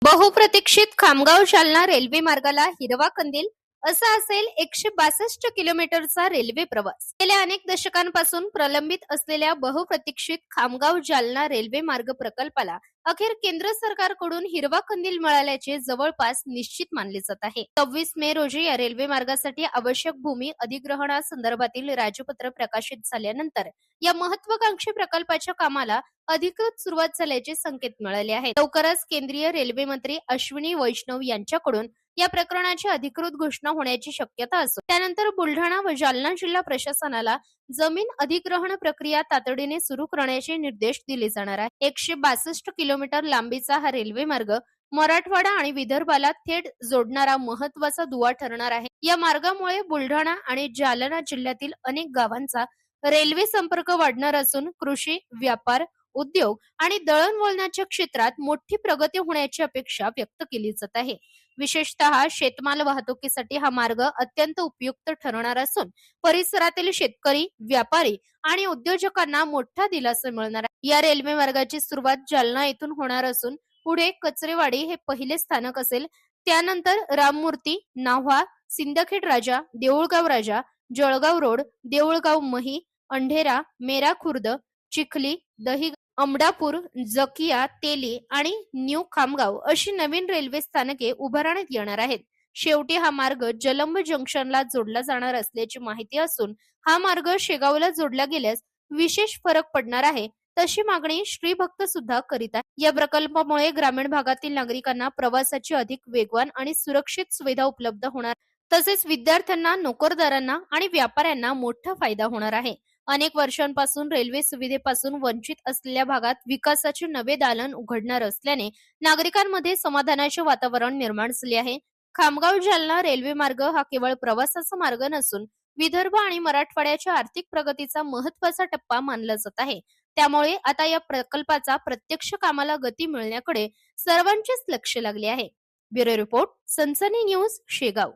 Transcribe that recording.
बहुप्रतीक्षित खामगाव जालना रेल्वे मार्गाला हिरवा कंदील असा असेल 162 किलोमीटरचा रेल्वे प्रवास. गेल्या अनेक दशकांपासून प्रलंबित असलेल्या बहुप्रतीक्षित खामगाव जालना रेल्वे मार्ग प्रकल्पाला अखेर केंद्र सरकारकडून हिरवा कंदील मिळाल्याचे जवळपास निश्चित मानले जात आहे. 26 मे रोजी या रेल्वे मार्गासाठी आवश्यक भूमी अधिग्रहणासंदर्भातील राजपत्र प्रकाशित झाल्यानंतर या महत्वाकांक्षी प्रकल्पाच्या कामाला अधिकृत सुरुवात झाल्याचे संकेत मिळाले आहेत. लवकरच केंद्रीय रेल्वे मंत्री अश्विनी वैष्णव यांच्याकडून या प्रकरणाची अधिकृत घोषणा होण्याची शक्यता असून त्यानंतर बुलढाणा व जालना जिल्हा प्रशासनाला जमीन अधिग्रहण प्रक्रिया तातडीने सुरू करण्याचे निर्देश दिले जाणार आहेत. 162 किलोमीटर लांबीचा हा रेल्वे मार्ग मराठवाडा आणि विदर्भाला थेट जोडणारा महत्वाचा दुवा ठरणार आहे. या मार्गामुळे बुलढाणा आणि जालना जिल्ह्यातील अनेक गावांचा रेल्वे संपर्क वाढणार असून कृषी, व्यापार, उद्योग आणि दळणवळणाच्या क्षेत्रात मोठी प्रगती होण्याची अपेक्षा व्यक्त केली जात आहे. विशेषतः शेतमाल वाहतुकीसाठी हा मार्ग अत्यंत उपयुक्त ठरणार असून परिसरातील शेतकरी, व्यापारी आणि उद्योजकांना मोठा दिलासा मिळणार आहे. या रेल्वे मार्गाची सुरुवात जालना येथून होणार असून पुढे कचरेवाडी हे पहिले स्थानक असेल. त्यानंतर राममूर्ती, नाव्हा, सिंदखेड राजा, देऊळगाव राजा, जळगाव रोड, देऊळगाव मही, अंढेरा, मेरा खुर्द, चिखली, दही, अमडापूर, जकिया, तेली आणि न्यू खामगाव अशी नवीन रेल्वे स्थानके उभारण्यात येणार आहेत. शेवटी हा मार्ग जलंब जंक्शनला जोडला जाणार असल्याची माहिती असून हा मार्ग शेगावला जोडला गेल्यास विशेष फरक पडणार आहे, तशी मागणी श्रीभक्त सुद्धा करीत आहे. या प्रकल्पामुळे ग्रामीण भागातील नागरिकांना प्रवासाची अधिक वेगवान आणि सुरक्षित सुविधा उपलब्ध होणार, तसेच विद्यार्थ्यांना, नोकरदारांना आणि व्यापाऱ्यांना मोठा फायदा होणार आहे. अनेक वर्षांपासून रेल्वे सुविधेपासून वंचित असलेल्या भागात विकासाचे नवे दालन उघडणार असल्याने नागरिकांमध्ये समाधानाचे वातावरण निर्माण झाले आहे. खामगाव जालना रेल्वे मार्ग हा केवळ प्रवासाचा मार्ग नसून विदर्भ आणि मराठवाड्याच्या आर्थिक प्रगतीचा महत्वाचा टप्पा मानला जात आहे. त्यामुळे आता या प्रकल्पाचा प्रत्यक्ष कामाला गती मिळण्याकडे सर्वांचेच लक्ष लागले आहे. ब्युरो रिपोर्ट, सनसनी न्यूज, शेगाव.